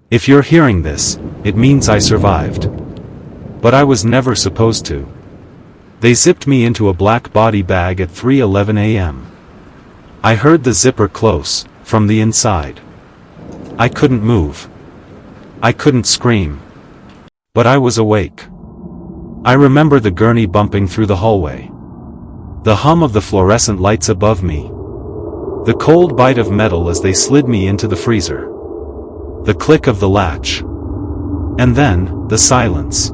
If you're hearing this, it means I survived. But I was never supposed to. They zipped me into a black body bag at 3:11 a.m. I heard the zipper close, from the inside. I couldn't move. I couldn't scream. But I was awake. I remember the gurney bumping through the hallway. The hum of the fluorescent lights above me. The cold bite of metal as they slid me into the freezer. The click of the latch. And then, the silence.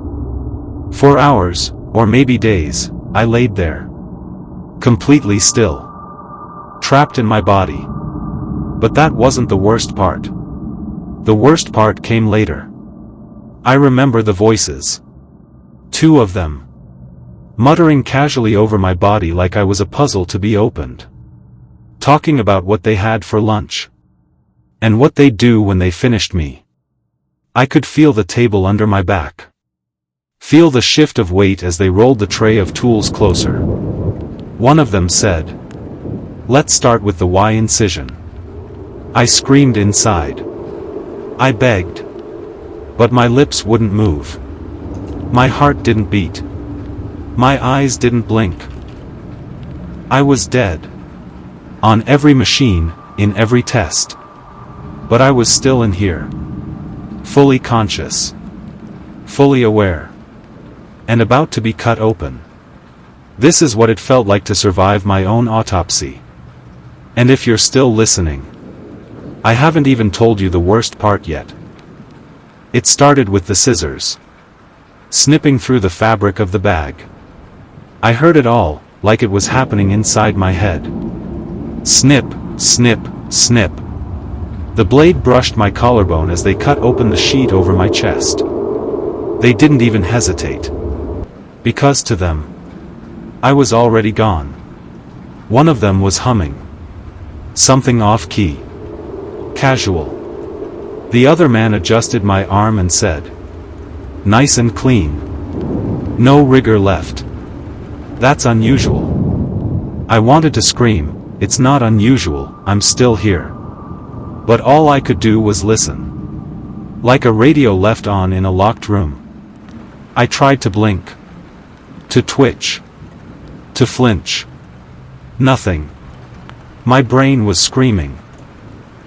For hours, or maybe days, I laid there. Completely still. Trapped in my body. But that wasn't the worst part. The worst part came later. I remember the voices. 2 of them. Muttering casually over my body like I was a puzzle to be opened. Talking about what they had for lunch. And what they'd do when they finished me. I could feel the table under my back. Feel the shift of weight as they rolled the tray of tools closer. One of them said, "Let's start with the Y incision." I screamed inside. I begged. But my lips wouldn't move. My heart didn't beat. My eyes didn't blink. I was dead. On every machine, in every test. But I was still in here. Fully conscious. Fully aware. And about to be cut open. This is what it felt like to survive my own autopsy. And if you're still listening, I haven't even told you the worst part yet. It started with the scissors. Snipping through the fabric of the bag. I heard it all, like it was happening inside my head. Snip, snip, snip. The blade brushed my collarbone as they cut open the sheet over my chest. They didn't even hesitate. Because to them, I was already gone. One of them was humming. Something off-key. Casual. The other man adjusted my arm and said, "Nice and clean. No rigor left. That's unusual." I wanted to scream, "It's not unusual, I'm still here." But all I could do was listen. Like a radio left on in a locked room. I tried to blink. To twitch. To flinch. Nothing. My brain was screaming.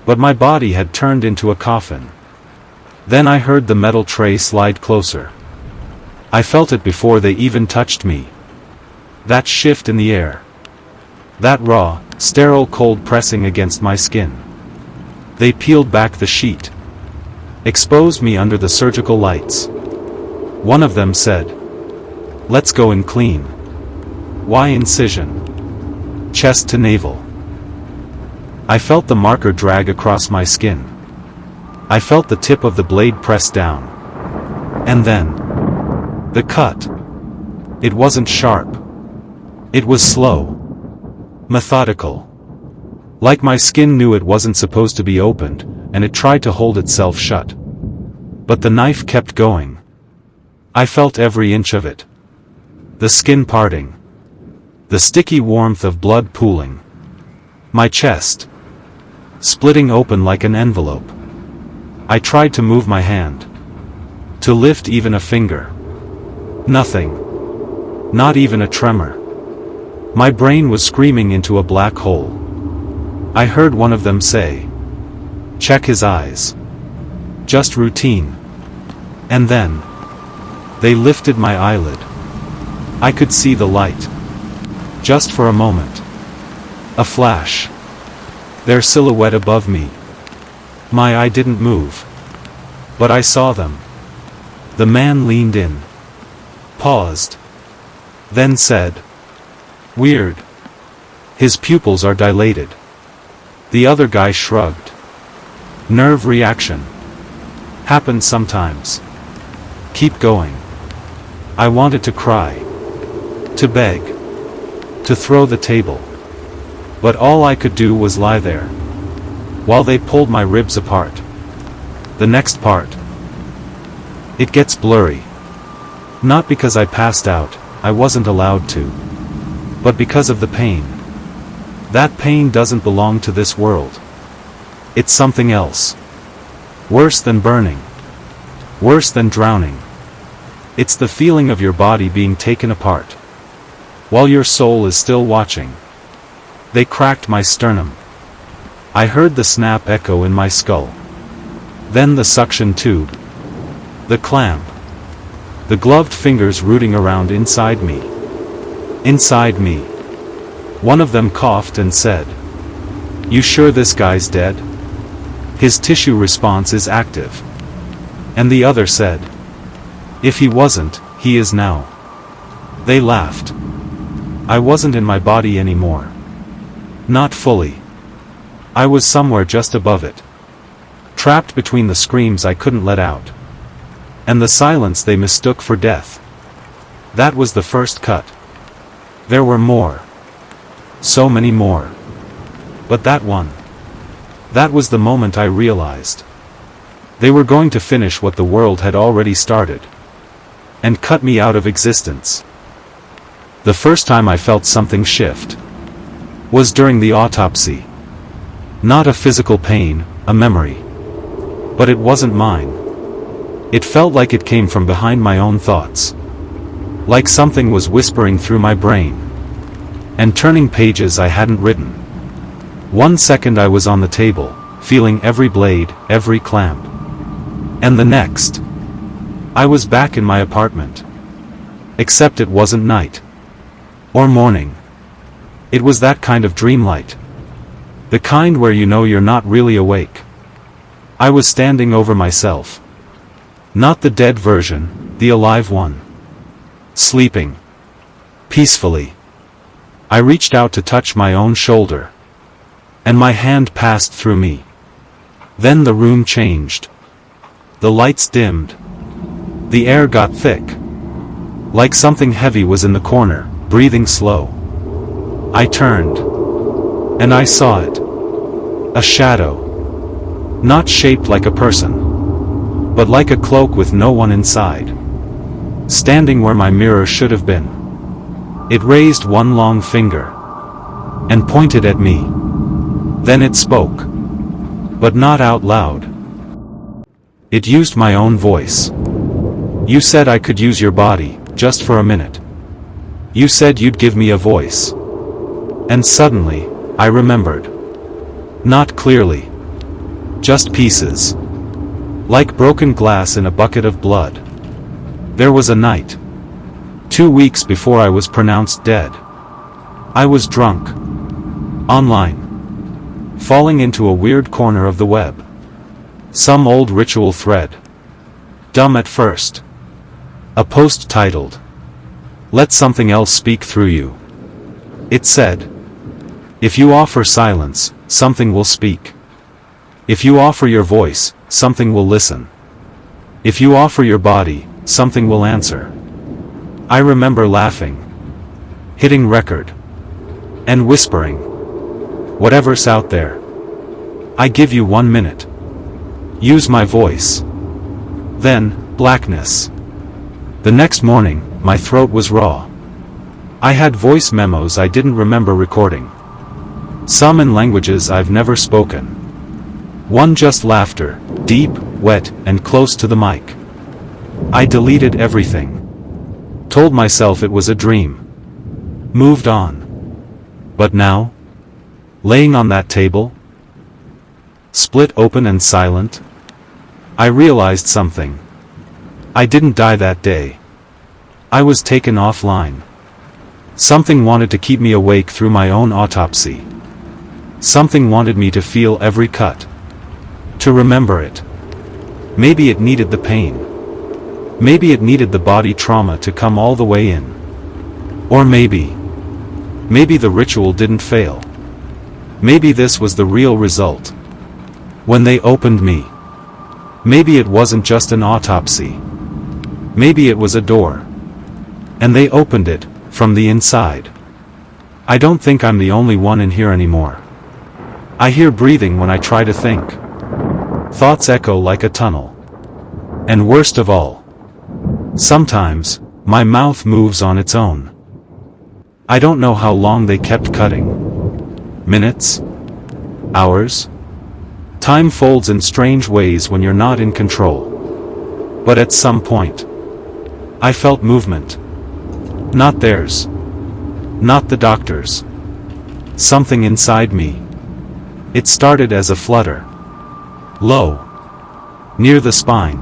But my body had turned into a coffin. Then I heard the metal tray slide closer. I felt it before they even touched me. That shift in the air. That raw, sterile cold pressing against my skin. They peeled back the sheet. Exposed me under the surgical lights. One of them said, "Let's go in clean. Y incision. Chest to navel." I felt the marker drag across my skin. I felt the tip of the blade press down. And then, the cut. It wasn't sharp. It was slow. Methodical. Like my skin knew it wasn't supposed to be opened, and it tried to hold itself shut. But the knife kept going. I felt every inch of it. The skin parting. The sticky warmth of blood pooling. My chest. Splitting open like an envelope. I tried to move my hand. To lift even a finger. Nothing. Not even a tremor. My brain was screaming into a black hole. I heard one of them say, "Check his eyes. Just routine." And then, they lifted my eyelid. I could see the light. Just for a moment. A flash. Their silhouette above me. My eye didn't move. But I saw them. The man leaned in. Paused. Then said, "Weird. His pupils are dilated." The other guy shrugged. Nerve reaction. Happens sometimes. Keep going. I wanted to cry. To beg. To throw the table. But all I could do was lie there. While they pulled my ribs apart. The next part. It gets blurry. Not because I passed out, I wasn't allowed to. But because of the pain. That pain doesn't belong to this world. It's something else. Worse than burning. Worse than drowning. It's the feeling of your body being taken apart, while your soul is still watching. They cracked my sternum. I heard the snap echo in my skull. Then the suction tube. The clamp. The gloved fingers rooting around inside me. Inside me. One of them coughed and said, "You sure this guy's dead? His tissue response is active." And the other said, "If he wasn't, he is now." They laughed. I wasn't in my body anymore. Not fully. I was somewhere just above it. Trapped between the screams I couldn't let out, and the silence they mistook for death. That was the first cut. There were more. So many more. But that one. That was the moment I realized. They were going to finish what the world had already started, and cut me out of existence. The first time I felt something shift was during the autopsy. Not a physical pain, a memory. But it wasn't mine. It felt like it came from behind my own thoughts. Like something was whispering through my brain, and turning pages I hadn't written. 1 second I was on the table, feeling every blade, every clamp. And the next, I was back in my apartment. Except it wasn't night. Or morning. It was that kind of dreamlight. The kind where you know you're not really awake. I was standing over myself. Not the dead version, the alive one. Sleeping. Peacefully. I reached out to touch my own shoulder, and my hand passed through me. Then the room changed. The lights dimmed. The air got thick. Like something heavy was in the corner, breathing slow. I turned, and I saw it. A shadow. Not shaped like a person, but like a cloak with no one inside. Standing where my mirror should have been. It raised one long finger, and pointed at me. Then it spoke. But not out loud. It used my own voice. "You said I could use your body, just for a minute. You said you'd give me a voice." And suddenly, I remembered. Not clearly. Just pieces. Like broken glass in a bucket of blood. There was a night. 2 weeks before I was pronounced dead. I was drunk. Online. Falling into a weird corner of the web. Some old ritual thread. Dumb at first. A post titled, "Let something else speak through you." It said, "If you offer silence, something will speak. If you offer your voice, something will listen. If you offer your body, something will answer." I remember laughing, hitting record, and whispering, "Whatever's out there, I give you 1 minute. Use my voice." Then, blackness. The next morning, my throat was raw. I had voice memos I didn't remember recording. Some in languages I've never spoken. One just laughter, deep, wet, and close to the mic. I deleted everything. Told myself it was a dream. Moved on. But now? Laying on that table? Split open and silent? I realized something. I didn't die that day. I was taken offline. Something wanted to keep me awake through my own autopsy. Something wanted me to feel every cut. To remember it. Maybe it needed the pain. Maybe it needed the body trauma to come all the way in. Or maybe the ritual didn't fail. Maybe this was the real result. When they opened me. Maybe it wasn't just an autopsy. Maybe it was a door. And they opened it, from the inside. I don't think I'm the only one in here anymore. I hear breathing when I try to think. Thoughts echo like a tunnel. And worst of all, sometimes, my mouth moves on its own. I don't know how long they kept cutting. Minutes? Hours? Time folds in strange ways when you're not in control. But at some point, I felt movement. Not theirs. Not the doctor's. Something inside me. It started as a flutter. Low. Near the spine.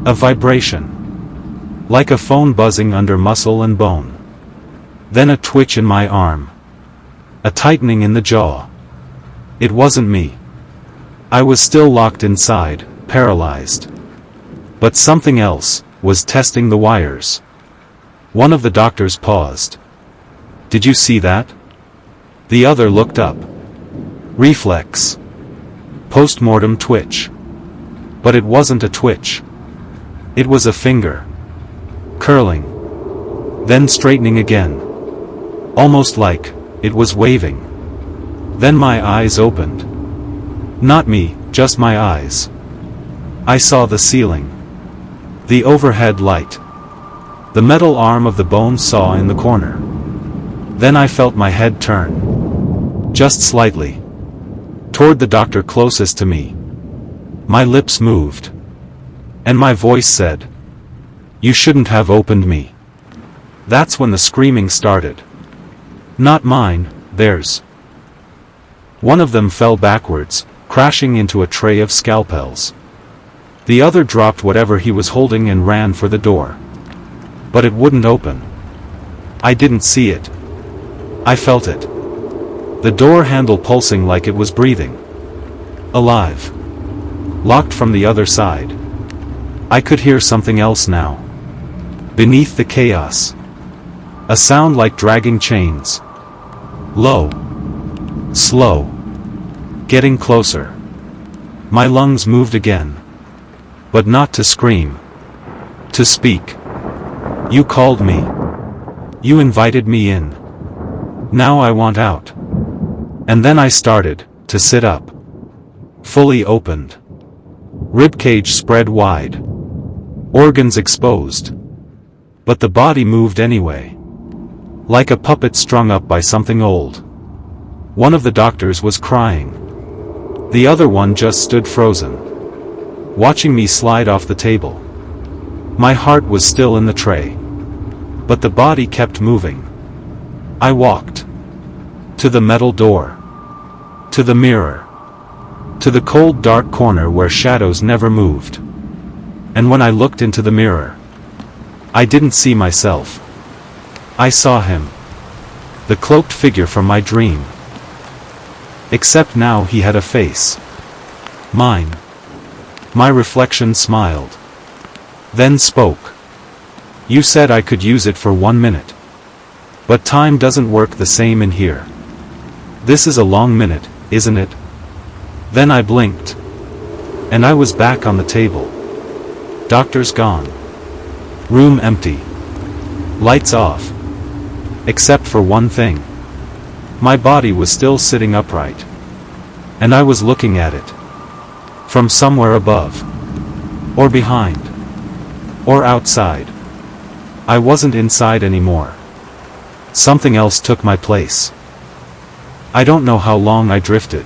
A vibration. Like a phone buzzing under muscle and bone. Then a twitch in my arm. A tightening in the jaw. It wasn't me. I was still locked inside, paralyzed. But something else was testing the wires. One of the doctors paused. "Did you see that?" The other looked up. Reflex. Post-mortem twitch. But it wasn't a twitch. It was a finger. Curling. Then straightening again. Almost like it was waving. Then my eyes opened. Not me, just my eyes. I saw the ceiling. The overhead light. The metal arm of the bone saw in the corner. Then I felt my head turn. Just slightly. Toward the doctor closest to me. My lips moved. And my voice said, "You shouldn't have opened me." That's when the screaming started. Not mine, theirs. One of them fell backwards, crashing into a tray of scalpels. The other dropped whatever he was holding and ran for the door. But it wouldn't open. I didn't see it. I felt it. The door handle pulsing like it was breathing. Alive. Locked from the other side. I could hear something else now. Beneath the chaos. A sound like dragging chains. Low. Slow. Getting closer. My lungs moved again. But not to scream. To speak. "You called me. You invited me in. Now I want out." And then I started to sit up. Fully opened. Ribcage spread wide. Organs exposed. But the body moved anyway. Like a puppet strung up by something old. One of the doctors was crying. The other one just stood frozen. Watching me slide off the table. My heart was still in the tray. But the body kept moving. I walked. To the metal door. To the mirror. To the cold dark corner where shadows never moved. And when I looked into the mirror, I didn't see myself. I saw him. The cloaked figure from my dream. Except now he had a face. Mine. My reflection smiled. Then spoke. "You said I could use it for 1 minute. But time doesn't work the same in here. This is a long minute, isn't it?" Then I blinked. And I was back on the table. Doctor's gone. Room empty. Lights off. Except for one thing. My body was still sitting upright. And I was looking at it. From somewhere above. Or behind. Or outside. I wasn't inside anymore. Something else took my place. I don't know how long I drifted.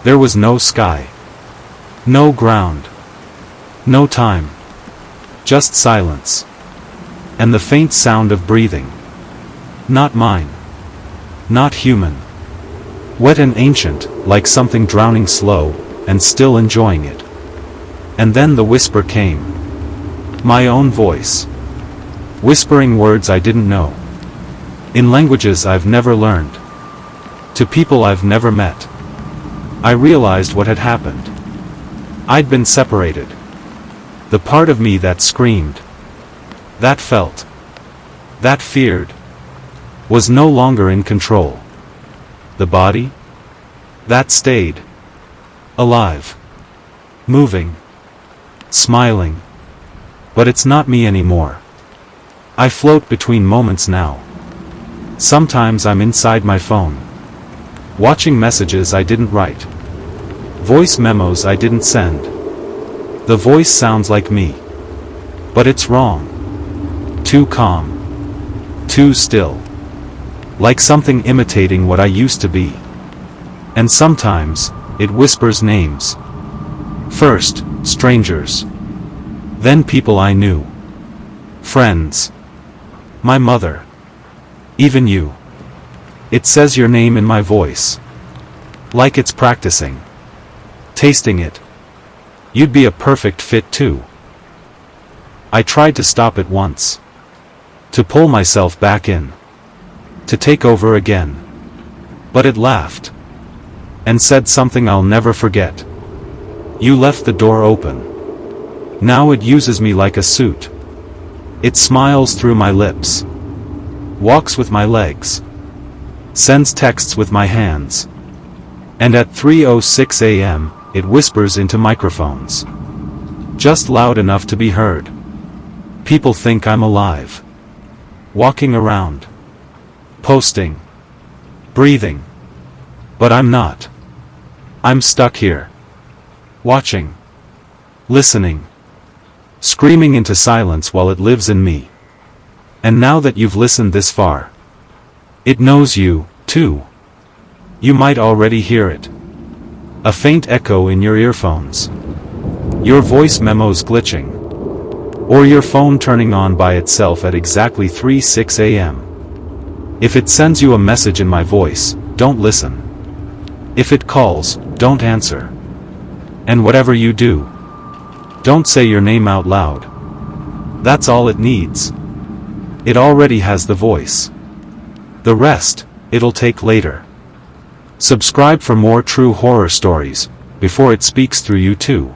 There was no sky. No ground. No time. Just silence. And the faint sound of breathing. Not mine. Not human. Wet and ancient, like something drowning slow, and still enjoying it. And then the whisper came. My own voice. Whispering words I didn't know. In languages I've never learned. To people I've never met. I realized what had happened. I'd been separated. The part of me that screamed, that felt, that feared, was no longer in control. The body? That stayed. Alive. Moving. Smiling. But it's not me anymore. I float between moments now. Sometimes I'm inside my phone. Watching messages I didn't write. Voice memos I didn't send. The voice sounds like me. But it's wrong. Too calm. Too still. Like something imitating what I used to be. And sometimes, it whispers names. First, strangers. Then people I knew. Friends. My mother. Even you. It says your name in my voice. Like it's practicing. Tasting it. You'd be a perfect fit too. I tried to stop it once. To pull myself back in. To take over again. But it laughed. And said something I'll never forget. You left the door open. Now it uses me like a suit. It smiles through my lips. Walks with my legs. Sends texts with my hands. And at 3:06 a.m., it whispers into microphones. Just loud enough to be heard. People think I'm alive. Walking around. Posting. Breathing. But I'm not. I'm stuck here. Watching. Listening. Screaming into silence while it lives in me. And now that you've listened this far, it knows you, too. You might already hear it. A faint echo in your earphones. Your voice memos glitching. Or your phone turning on by itself at exactly 3:06 a.m. If it sends you a message in my voice, don't listen. If it calls, don't answer. And whatever you do, don't say your name out loud. That's all it needs. It already has the voice. The rest, it'll take later. Subscribe for more true horror stories, before it speaks through you too.